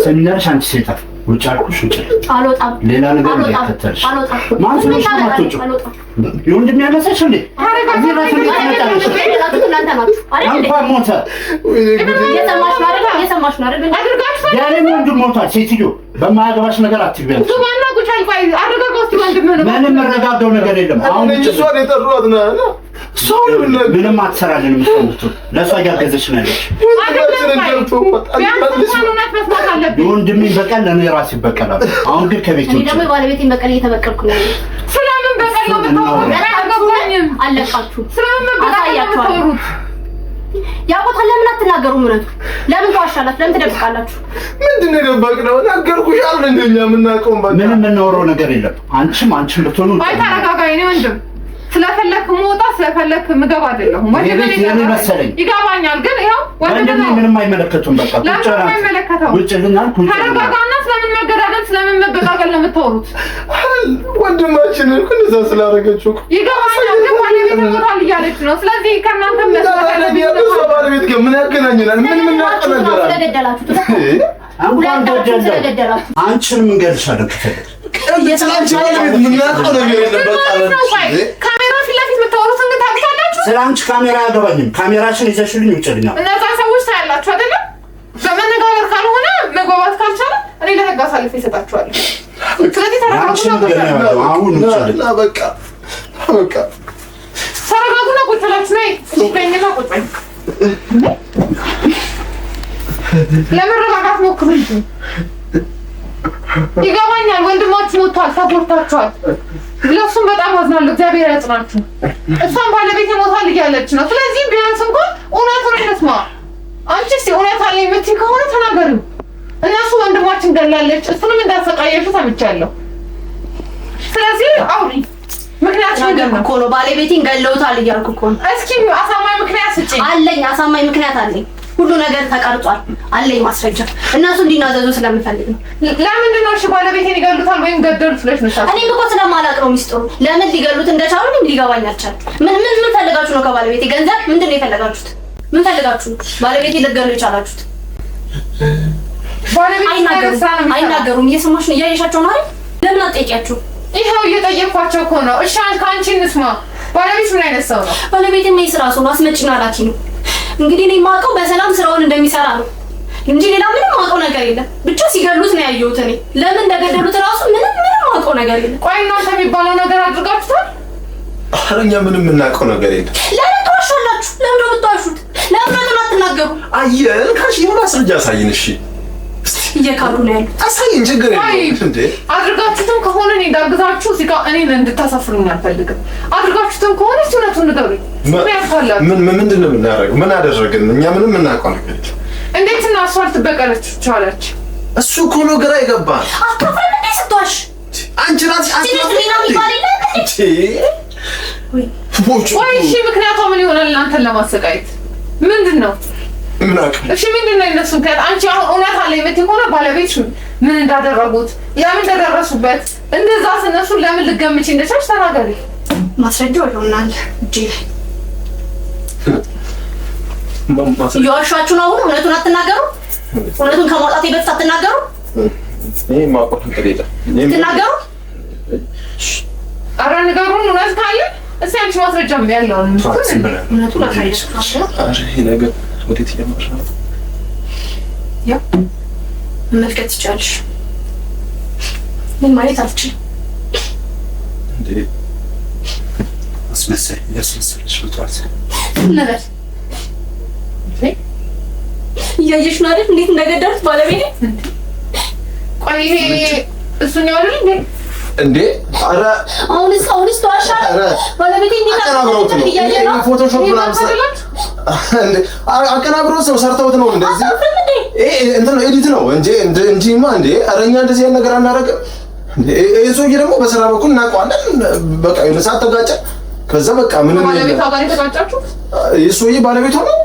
ሰሚናርሽ አንቺ ሴት ውጭ አልኩሽ። ውጭ አልወጣም። ሌላ ነገር እንዳይከተልሽ። አልወጣም። ማን ስለሽ ነው የማትወጪው? የወንድሜ ያነሳሽ እንዴ? እናንተ ናችሁ አይደል? እንኳን ሞተ። እየሰማሽ ነው አይደል? እየሰማሽ ነው አይደል? ያኔ ወንድም ሞቷል። ሴትዮ በማያገባሽ ነገር አትግቢያለሽ። ምንም የምረጋጋው ነገር የለም። አሁን እሷን የጠሯት ነው ምንም አትሰራልንም። ለእሷ እያገዘች ነው ያለች። የወንድሜን በቀል ለእኔ ራሴ ይበቀላል። አሁን ግን ከቤት እኔ ደግሞ የባለቤቴን በቀል እየተበቀልኩ ነው ያለው። ስለምን በቀል ነው የምታወሩት? አለቃችሁ። ስለምን በቀል ነው የምታወሩት? ያውቁታል። ለምን አትናገሩም? እውነቱ ለምን ተዋሻላችሁ? ለምን ትደብቃላችሁ? ምንድን ነው የደበቅነው? ነገርኩሽ አይደል? እንደኛ የምናውቀው ምንም የምናወራው ነገር የለም። አንቺም ብትሆኑ ተረጋጋ። እኔ ወንድም ስለፈለክ መውጣ ስለፈለክ ምገባ አይደለሁም። መሰለኝ ይገባኛል። ግን ይኸው ወንድም ምንም አይመለከቱም። በቃ ውጭ ልናል። ተረጋጋና ስለምን መገዳደል ስለምን መበቃቀል ነው የምታወሩት? ወንድማችን እኮ እንደዛ ስላደረገችው ይገባኛል። ግን ባለቤት ሞቷል እያለች ነው። ስለዚህ ከእናንተ ባለቤት ግን ምን ያገናኘናል? ምን ያቀናኘናል? አንቺንም እንገልሻለን ከፈለግሽ ካሜራ ፊት ለፊት የምታወሩትን ግን ታውቃላችሁ። ስለ አንቺ ካሜራ አያገባኝም። ካሜራሽን ይዘሽልኝ ውጭልኛል። እነዛ ሰዎች ታያላችሁ አይደለም? በመነጋገር ካልሆነ መግባባት ካልቻለ እኔ ለህግ አሳልፌ እሰጣችኋለሁ። ስለዚህ ተረጋጉና በቃ ተረጋጉና ቁጭ ብላችሁ ነይ። እሺ ቁጭ በይ። ለመረጋጋት ሞክሩ እንጂ ይገባኛል። ወንድማችሁ ሞቷል፣ ተጎድታችኋል። ለእሱም በጣም አዝናለሁ። እግዚአብሔር ያጽናችሁ። እሷም ባለቤት ሞቷል እያለች ነው። ስለዚህ ቢያንስ እንኳን እውነቱን እንስማ። አንቺስ እውነት አለ የምትይ ከሆነ ተናገሪው። እነሱ ወንድማችን ገላለች እሱንም እንዳሰቃየሽው ሰምቻለሁ። ስለዚህ አውሪ። ምክንያት ነገር እኮ ነው። ባለቤቴን ገለውታል እያልኩ እኮ ነው። እስኪ አሳማኝ ምክንያት ስጪኝ። አለኝ፣ አሳማኝ ምክንያት አለኝ። ሁሉ ነገር ተቀርጿል። አለኝ ማስረጃ። እነሱ እንዲናዘዙ ስለምፈልግ ነው። ለምንድን ነው እሺ ባለቤቴን ይገሉታል ወይም ገደሉት ብለሽ ነው? እኔም እኮ ስለማላውቅ ነው ሚስጥሩ። ለምን ሊገሉት እንደቻሉ እኔም ሊገባኝ አልቻለም። ምን ፈልጋችሁ ነው ከባለቤቴ? ገንዘብ? ምንድን ነው የፈለጋችሁት? ምን ፈልጋችሁ ነው ባለቤቴ ልትገሉ የቻላችሁት? አይናገሩም። እየሰማሽ ነው? እያየሻቸው ነው አይደል? ለምን አትጠይቂያቸው? ይኸው እየጠየኳቸው እኮ ነው። እሺ ከአንቺ እንስማ። ባለቤት ምን አይነት ሰው ነው? ባለቤቴ ምን ስራ ሰው ነው? አስመጭና ላኪ ነው። እንግዲህ እኔ የማውቀው በሰላም ስራውን እንደሚሰራ ነው እንጂ ሌላ ምንም የማውቀው ነገር የለም። ብቻ ሲገሉት ነው ያየሁት። እኔ ለምን እንደገደሉት እራሱ ምንም የማውቀው ነገር የለም። ቆይ እናንተ የሚባለው ነገር አድርጋችኋል? ኧረ እኛ ምንም የምናውቀው ነገር የለም። ለምን ትዋሻላችሁ? ለምን ነው የምትዋሹት? ለምን አትናገሩ? አየን ካሽ ማስረጃ አሳይን። እሺ እየካዱ ነው ያሉት። አሳይን፣ ችግር የለም እንዴ። አድርጋችሁትም ከሆነ እኔ እንዳግዛችሁ እዚህ ጋር እኔን እንድታሳፍሩኝ አልፈልግም። አድርጋችሁትም ከሆነ እውነቱን ንገሩኝ። ምንድን ነው የምናደርገው? ምን አደረግን? እኛ ምንም የምናውቀው ነገር የለም። እንዴት እና እሷ ልትበቀለች ቻለች? እሱ እኮ ነው ግራ ይገባል። አካፍረን እንዴ ስትዋሽ አንቺ ራስሽ ወይ እሺ፣ ምክንያቷ ምን ይሆናል? እናንተን ለማሰቃየት ምንድን ነው? እሺ ምንድን ነው የእነሱ ምክንያት? አንቺ አሁን እውነት አለ የምትይ ከሆነ ባለቤት ምን እንዳደረጉት ለምን እንደደረሱበት እንደዛ እነሱ ለምን ልትገምቺ እንደቻልሽ ተናገሪ። ማስረጃው ይሆናል እጄ ላይ። እየዋሻችሁ ነው። አሁን እውነቱን አትናገሩ። እውነቱን ከማውጣቴ በፊት አትናገሩ። እኔ ማቆም ከሌለ ትናገሩ። ኧረ ንገሩን እውነት ካለ። እስኪ አንቺ ማስረጃም ያለውን እውነቱን አሳያችሁ። ይሄ ነገር ወዴት እያመራ ነው? ያ መመልከት ትችያለሽ። ምን ማለት አልችልም እንዴ? አስመሰል ያስመሰልሽ ወጣት ነገር እያየሽ ነው አይደል? እንዴት እንደገደሉት ባለቤቴ። ቆይ ይሄ እሱኛው አይደል እንዴ? እንዴ አረ አሁንስ ተዋሻለ። ባለቤቴ እንዴት አቀናብረውት ነው? ይሄ ፎቶሾፕ ምናምን እንዴ አቀናብረውት ነው ሰርተውት ነው እንደዚህ። ይሄ እንትን ኤዲት ነው እንጂማ እንዴ አረኛ እንደዚህ አይነት ነገር አናረግም። ይሄ ሰውዬ ደግሞ በስራ በኩል እናውቀዋለን። በቃ የሆነ ሰዓት ተጋጨ። ከዛ በቃ ምንም ባለቤቷ ጋር የተጋጫችሁ? ይሄ ሰውዬ ባለቤቷ ነው።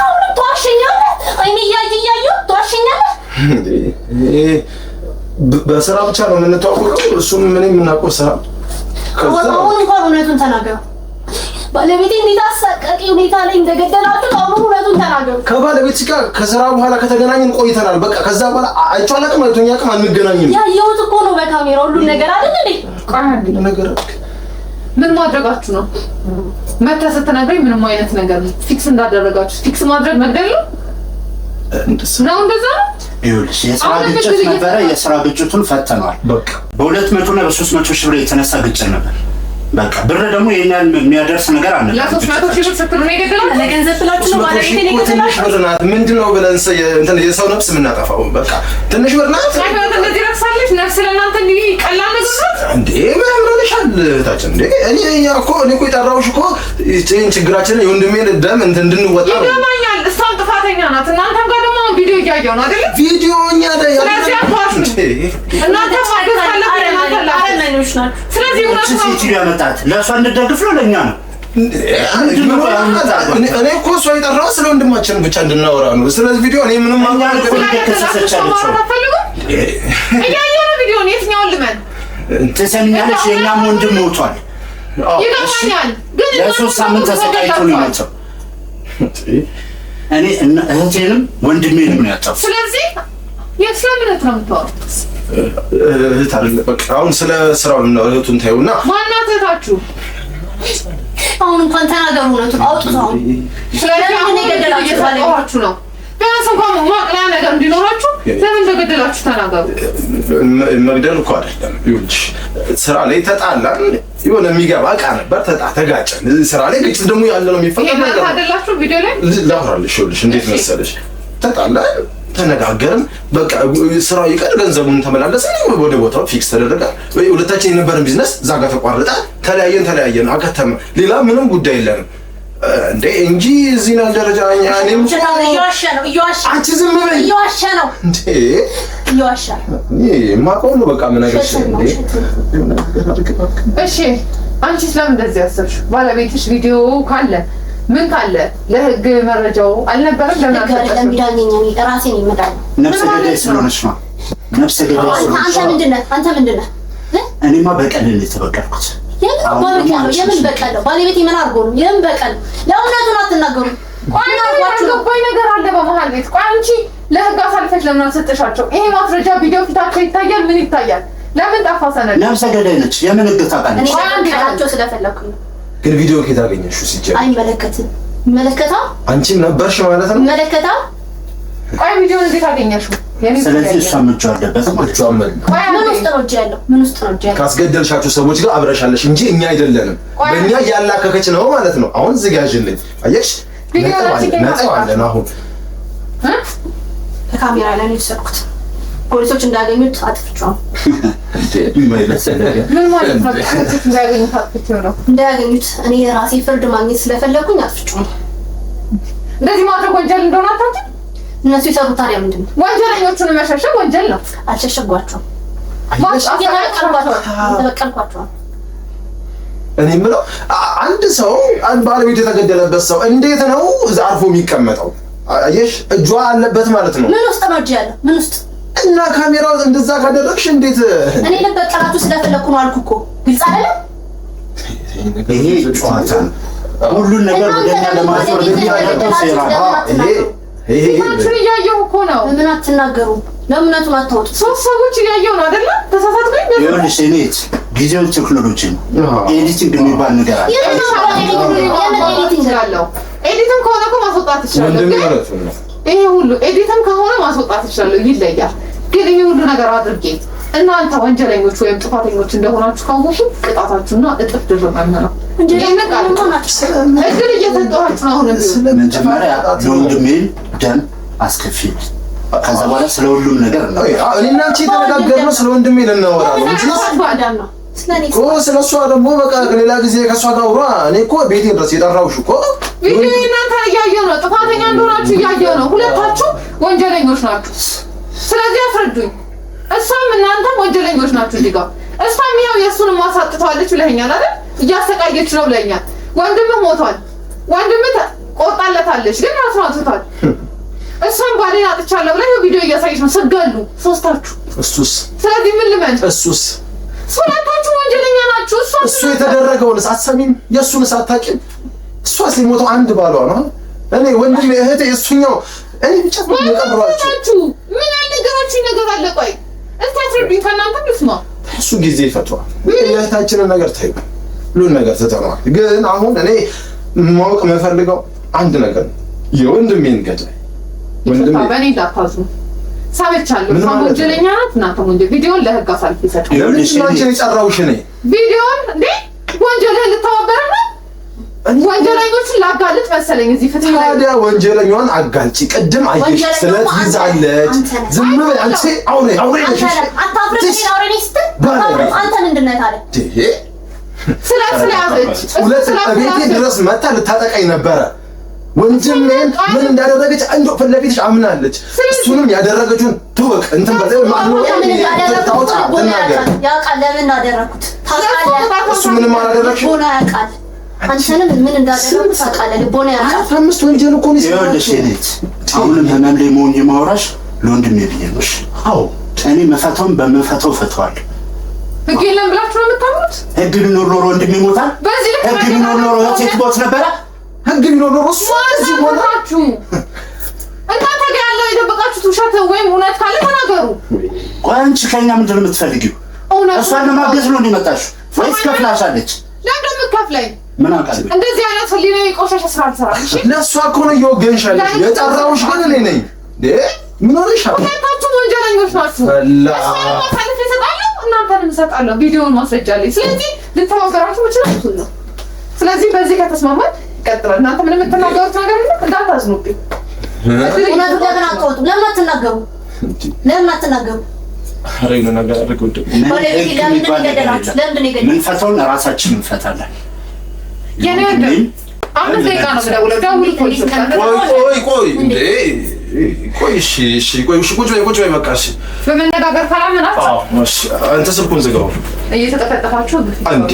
አሁን ተዋሸኛለህ። እኔ እያየሁ ተዋሸኛለህ እንዴ? በስራ ብቻ ነው የምንተዋወቀው። እሱም ምን የምናውቀው ስራ። አሁን እንኳን እውነቱን ተናገሩ። ባለቤቴ እንዴት አሰቃቂ ሁኔታ ላይ እንደገደላችሁ አሁን እውነቱን ተናገሩ። ከባለቤት ጋር ከስራ በኋላ ከተገናኘን ቆይተናል። በቃ ከዛ በኋላ አይቼው አላውቅም፣ አይቶኝ አያውቅም፣ አንገናኝም። ያየሁት እኮ ነው በካሜራ ሁሉ ነገር አይደል እንዴ? ቃል ነገር ምን ማድረጋችሁ ነው? መታ ስትነግረኝ ምንም አይነት ነገር ፊክስ እንዳደረጋችሁ። ፊክስ ማድረግ መግደል ነው ነው እንደዛ ነው። ይኸውልሽ የስራ ግጭት ነበረ። የስራ ግጭቱን ፈተነዋል። በቃ በ200 እና በ300 ሺህ ብር የተነሳ ግጭት ነበር። በቃ ብር ደግሞ የኛን የሚያደርስ ነገር አለ። ለ300 ሺህ ብር ስትሉ ነው የገደለው? ለገንዘብ ብላችሁ ነው ባለቤቴ ነው የገደላችሁ? ምንድነው ብለን እንትን የሰው ነፍስ የምናጠፋው? በቃ ትንሽ ብር ናት። ሳይሆን እንደዚህ ረክሳለች። ነፍስ ለእናንተ እንዲህ ቀላል ነገር ናት እንዴ? ምን ሆነሻል ታች እንዴ? እኔ እኮ የጠራሁሽ እኮ ይህን ችግራችንን የወንድሜን ደም እንድንወጣ ነው። ይገባኛል። እሷም ጥፋተኛ ናት። እናንተም ጋር ደግሞ ቪዲዮ እያየሁ ነው አይደል? ቪዲዮ እኛ ላይ ስለዚህ አትዋሹ። እናንተ ማገዝ ካለብን አረመኔዎች ናችሁ። ስለዚህ እውነት ለእሷ እንደደግፍ ነው ለእኛ ነው። እኔ እኮ እሷ የጠራሁት ስለ ወንድማችን ብቻ እንድናወራ ነው። ስለዚህ ቪዲዮ እኔ ምንም እያየሁ ነው ቪዲዮን። የትኛውን ልመን? ትሰሚኛለሽ? የእኛም ወንድም ሞቷል። ይገባኛል። ግን ለ3 ሳምንት ተሰቃይቶ ነው የሞተው። እኔ እህቴንም ወንድሜንም ነው ያጣሁት። ስለዚህ የእስላምነት ነው የምታወሩት? እህት አይደለም። በቃ አሁን ስለ ስራው ነው። እህቱን ታዩና ማናት እህታችሁ? አሁን እንኳን ተናገሩ። እውነቱን አውጡት። አሁን ስለዚህ አሁን እየገደላችሁ ነው። ቢያንስ እንኳን ማቅለያ ነገር እንዲኖራችሁ ለምን እንደገደላችሁ ተናገሩ። መግደል እኮ አይደለም። ይኸውልሽ ስራ ላይ ተጣላን። የሆነ የሚገባ ዕቃ ነበር፣ ተጋጨን። ስራ ላይ ግጭት ደግሞ ያለ ነው የሚፈጠር ነገር አይደላችሁ። ቪዲዮ ላይ ላውራልሽ። ይኸውልሽ እንዴት መሰለሽ ተጣላን፣ ተነጋገርን። በቃ ስራው ይቀር፣ ገንዘቡን ተመላለሰን፣ ወደ ቦታው ፊክስ ተደረገ። ሁለታችን የነበረን ቢዝነስ እዛ ጋር ተቋረጠ። ተለያየን፣ አከተመ። ሌላ ምንም ጉዳይ የለንም። እንዴ እንጂ እዚህ ነው ደረጃ እኔም እየዋሸ አንቺ ዝም በይ እየዋሸ ነው እንዴ እየዋሸ የማውቀው ነው በቃ ምን ነገር እሺ አንቺ ስለምን እንደዚህ ያሰብሽ ባለቤትሽ ቪዲዮ ካለ ምን ካለ ለህግ መረጃው አልነበረም ለሚዳኘኝ እኔ ራሴ ነኝ የምዳኘው ነፍሰ ገዳይ ስለሆነች ነው ነፍሰ ገዳይ ስለሆነች አንተ ምንድነህ እኔማ በቀል ነው የተበቀልኩት የምን በቀል ነው ባለቤቴ ምን አድርጎ ነው የምን በቀል ለእውነቱን አትናገሩ ቆይ ነገር አለ በመሀል ቤት ቆይ አንቺ ለህግ አሳልፈሽ ለምን አልሰጠሻቸው ይሄ ማስረጃ ቪዲዮ ፊታቸው ይታያል ምን ይታያል ለምን ጠፋ ሰነድ ነፍሰ ገዳይ ነች የምን ህግ ታውቃለች እኔ ስለፈለኩኝ ግን ቪዲዮ ከየት አገኘሽው ሲጀምር አይመለከትም መለከታ አንቺም ነበርሽ ማለት ነው መለከታ ቆይ ቪዲዮ እንዴት አገኘሽው ስለዚህ እሷ ምንጭ አለበት ማለት ነው ምን ውስጥ ነው ያለው ምን ውስጥ ነው ያለው ካስገደልሻቸው ሰዎች ጋር አብረሻለሽ እንጂ እኛ አይደለንም በእኛ ያላከከች ነው ማለት ነው አሁን ዝጋጅልኝ አየሽ ነጥብ አለን አሁን ካሜራ ላይ ነው የተሰሩት ፖሊሶች እንዳገኙት አጥፍጫው ምን ማለት ነው እንዳገኙት አጥፍጫው ነው እንዳገኙት እኔ ራሴ ፍርድ ማግኘት ስለፈለኩኝ አጥፍጫው እንደዚህ ማድረግ ወንጀል እንደሆነ አታውቂም እነሱ የሰሩት ታዲያ ምንድን ነው ወንጀለኞቹን መሸሸግ ወንጀል ነው አልሸሸጓቸውም ተበቀልኳቸው እኔ የምለው አንድ ሰው ባለቤቱ የተገደለበት ሰው እንዴት ነው አርፎ የሚቀመጠው አየሽ እጇ አለበት ማለት ነው ምን ውስጥ ነው ያለው ምን ውስጥ እና ካሜራው እንደዛ ካደረግሽ እንዴት እኔ ለበቀላችሁ ስለፈለኩ ነው አልኩ እኮ ግልጽ አይደለም ይሄ ጨዋታ ሁሉን ነገር ወደኛ ለማስወር የሚያደርገው ሴራ ይሄ ታችን እያየሁ እኮ ነው ምን አትናገሩ ለምነቱን አታውጡ ሶስት ሰዎች እያየሁ ነው አይደለ ተሳሳትኩኝ ይኸውልሽ እኔት ጊዜው ቴክኖሎጂ ነው ኤዲቲንግ የሚባል ነገር አለ ኤዲቲንግ ከሆነ እኮ ማስወጣት ይችላል ይሄ ሁሉ ኤዲትም ከሆነ ማስወጣት ይችላል ይለያል ግን ይሄ ሁሉ ነገር አድርጌ እናንተ ወንጀለኞች ወይም ጥፋተኞች እንደሆናችሁ ካወቁ ቅጣታችሁና እጥፍ ድርብ ነው እንጂ እግል እየተጣጣችሁ ነው አሁን መጀመሪያ ለወንድሜን ደም አስከፊል ከዛ በኋላ ስለ ሁሉም ነገር ነው እኔና አንቺ ተነጋገርነው ስለ ወንድሜ ልናወራ ነው እንጂ ስለሷ ደግሞ በቃ ሌላ ጊዜ ከሷ ጋር አውራ እኔ እኮ ቤቴ ድረስ የጠራሁሽ እኮ ቪዲዮ እናንተ እያየሁ ነው ጥፋተኛ እንደሆናችሁ እያየሁ ነው ሁለታችሁ ወንጀለኞች ናችሁ ስለዚህ አስረዱኝ እሷም እናንተም ወንጀለኞች ናችሁ እዚህ ጋር እሷም ያው የእሱንም ማሳጥተዋለች ብለኸኛል አይደል እያሰቃየች ነው ብለኸኛል ወንድምህ ሞቷል ወንድምህ ቆርጣለታለች ግን ራሱን አጥቷል እሷም ባሌን አጥቻለሁ ብለህ ቪዲዮ እያሳየች ነው ስገሉ ሶስታችሁ እሱስ ስለዚህ ምን ልመን እሱስ ሁለታችሁ ወንጀለኛ ናችሁ እሱ የተደረገውንስ አትሰሚም የእሱንስ አታውቂም እሷስ የሞተው አንድ ባሏ ነው እኔ ወንድሜ እህቴ እሱኛው እኔ ብቻ ነው የቀረባችሁ ምን አልነገራችሁ ነገር አለ ቆይ እስቲ አስረዱኝ ከእናንተ ልስማ እሱ ጊዜ ይፈቷል የእህታችንን ነገር ታዩ ሁሉን ነገር ትተነዋል ግን አሁን እኔ ማወቅ የምፈልገው አንድ ነገር የወንድሜን ገዳይ ወንድሜ በእኔ እንዳታዝኑ ሳበቻለሁ ወንጀለኛ ናት እናንተ ወንጀል ቪዲዮን ለህግ አሳልፍ ይሰጣል ለምን የጠራውሽ እኔ ቪዲዮን እንዴ ወንጀልን ልታወበረ ነው ወንጀለኞችን ላጋልጥ መሰለኝ እዚህ ፍትህ ላይ ታዲያ ወንጀለኛዋን አጋልጪ ቅድም አየሽ ስለት ይዛለች ዝም ብለሽ አንቺ አውሬ ነሽ አታፍርም አውሬ ነሽ አንተ ምንድን ነህ ታዲያ ስለያዘች ሁለት ቤቴ ድረስ መታ ልታጠቃኝ ነበረ ወንጀልን ምን እንዳደረገች እንደው ፍለፊትሽ አምናለች እሱንም ያደረገችውን ትወቅ እንትን በላይ ማነው ታውጣ ተናገር ያውቃል ለምን እንዳደረኩት ታውቃለህ እሱ ምንም አላደረግሽ ሆነ ያውቃል አንተንም ምን እንዳደረኩት ታውቃለህ ልቦና ያውቃል አምስት ወንጀል እኮ ነው ይኸውልሽ እኔት አሁንም ህመም ላይ መሆን የማወራሽ ለወንድሜ ብዬሽ ነው አዎ እኔ መፈታውን በመፈታው ፈታዋለሁ ህግ የለም ብላችሁ ነው የምታምኑት ህግ ቢኖር ኖሮ ወንድሜ ይሞታል ህግ ቢኖር ኖሮ ሴት ሞት ነበረ ህግ ቢኖር ኖሮ እሱ እዚህ ሞታችሁ እናንተ ጋር ያለው የደበቃችሁት ውሸት ወይም እውነት ካለ ተናገሩ ቆይ አንቺ ከእኛ ምንድን ነው የምትፈልጊው እሷን ለማገዝ ነው እንዲመጣሽ ወይስ ከፍላሻለች ለምን ከፍለኝ ምን አውቃለሁ እንደዚህ አይነት ህሊና የቆሸሸ ስራ አልሰራም እሺ ለእሷ እኮ ነው እየወገንሻለሽ የጠራሁሽ ግን እኔ ነኝ ምን ሆነሻል ሁለታችሁም ወንጀለኞች ናችሁ ማሳለፍ ይሰጣለሁ እናንተንም እሰጣለሁ ቪዲዮውን ማስረጃ ላይ ስለዚህ ልተባበራችሁ እችላለሁ ነው ስለዚህ በዚህ ከተስማማን ይቀጥላል እናንተ ምንም የምትናገሩት ነገር የለም እንዳታዝኑብኝ ለምን አትወጡ ለምን አትናገሩ አሬ ነው ነገር አድርገው ምን ፈታውን ራሳችን እንፈታለን 5 ደቂቃ ነው የምደውለው። ደውል ፖሊስ። ቆይ እንዴ ቆይ እሺ ቁጭ በይ በቃ እሺ። በመነጋገር ካላመናት እሺ አንተ ስልኩን ዝጋው። እየተጠፈጠፋችሁ እንዴ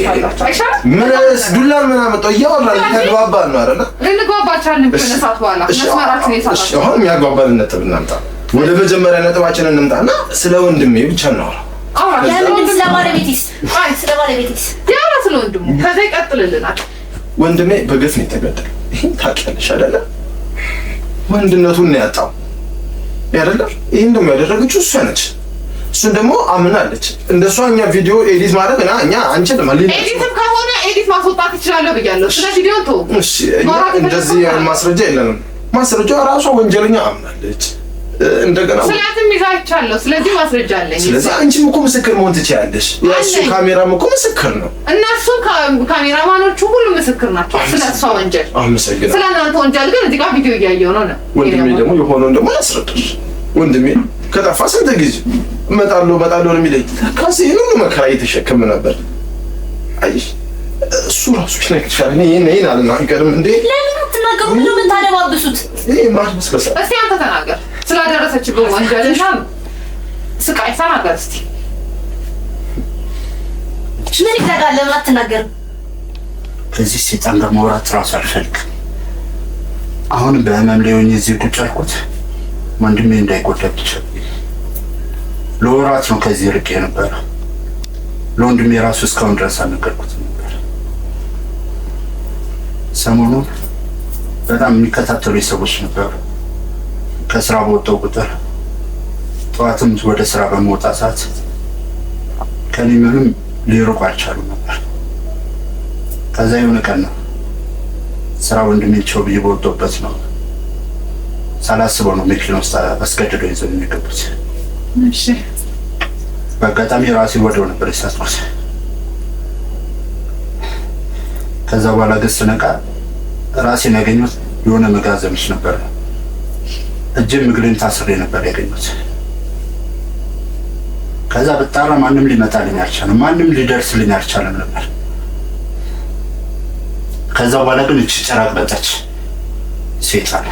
ምንስ ዱላን ምን አመጣው? እያወራን ተግባባን ነው አይደል? ልንግባባቻለን ከነሳት በኋላ መስመራችን ይሳታል። እሺ አሁን የሚያግባባን ነጥብ እናምጣ። ወደ መጀመሪያ ነጥባችንን እንምጣና ስለ ወንድሜ ብቻ እናወራ። ስለ ባለቤቴስ ያለ ስለ ወንድሙ ከዛ ይቀጥልልናል። ወንድሜ በግፍ ነው የተገደለው። ይሄን ታውቂያለሽ አይደለ? ወንድነቱን ነው ያጣው አይደለ? ይሄን ደግሞ ያደረገችው እሷ ነች። እሱን ደግሞ አምናለች። እንደሷ እኛ ቪዲዮ ኤዲት ማድረግ እና እኛ አንችልም። ኤዲትም ከሆነ ኤዲት ማስወጣት ይችላል ብያለሁ። ስለ ቪዲዮ ተው። እሺ እንደዚህ ማስረጃ የለንም። ማስረጃው ራሷ ወንጀለኛ አምናለች። እንደገና ስለዚህ ይዛቻለሁ። ስለዚህ ማስረጃ አለኝ። ስለዚህ አንቺም እኮ ምስክር መሆን ትችያለሽ። ያሱ ካሜራም እኮ ምስክር ነው። እነሱ ካሜራማኖቹ ሁሉ ምስክር ናቸው ስለሷ ወንጀል። አመሰግናለሁ። ስለናንተ ወንጀል ግን እዚህ ጋር ቪዲዮ እያየሁ ነው። ወንድሜ ደግሞ የሆነውን ደግሞ ያስረዳሽ። ወንድሜ ከጠፋ ስንት ጊዜ እመጣለሁ ነው የሚለኝ። ካሴ ሁሉ መከራ እየተሸከመ ነበር። አይሽ እሱ ራሱ ይነግርሻል። እኔ አልናገርም እንዴ? ለምን አትናገሩ? ለምን ታደባብሱት? ይሄ ማለት መስከሰ እስቲ አንተ ተናገር ስላደረሰችብህ ወንጀልና ስቃይ ተናገር እስቲ። ምን ይታጋል? ለምን አትናገርም? ከዚህ ሰይጣን ጋር ማውራት ራሱ አልፈልግም። አሁን በህመም ላይ ሆኜ እዚህ ቁጭ አልኩት ወንድሜ እንዳይጎዳ ብቻ። ለወራት ነው ከዚህ ርቄ ነበር። ለወንድሜ ራሱ እስካሁን ድረስ አልነገርኩትም ነበር። ሰሞኑን በጣም የሚከታተሉ ሰዎች ነበሩ። ከስራ በወጣው ቁጥር ጠዋትም ወደ ስራ በመውጣት ሰዓት ከኔ ምንም ሊርቁ አልቻሉም ነበር። ከዛ የሆነ ቀን ነው ስራ ወንድሜቸው ብዬ በወጣሁበት ነው ሳላስበው ነው መኪና ውስጥ አስገድደው ይዘው የሚገቡት። እሺ በአጋጣሚ ራሴ ወደው ነበር የሳትኩት። ከዛ በኋላ ግን ስነቃ ራሴን ያገኘሁት የሆነ መጋዘን ውስጥ ነበር። እጄም እግሬም ታስሬ ነበር ያገኘሁት። ከዛ በጣራ ማንም ሊመጣልኝ አልቻለም። ማንም ሊደርስልኝ አልቻለም ነበር። ከዛ በኋላ ግን እቺ ጨራቅ መጣች። ሰይጣን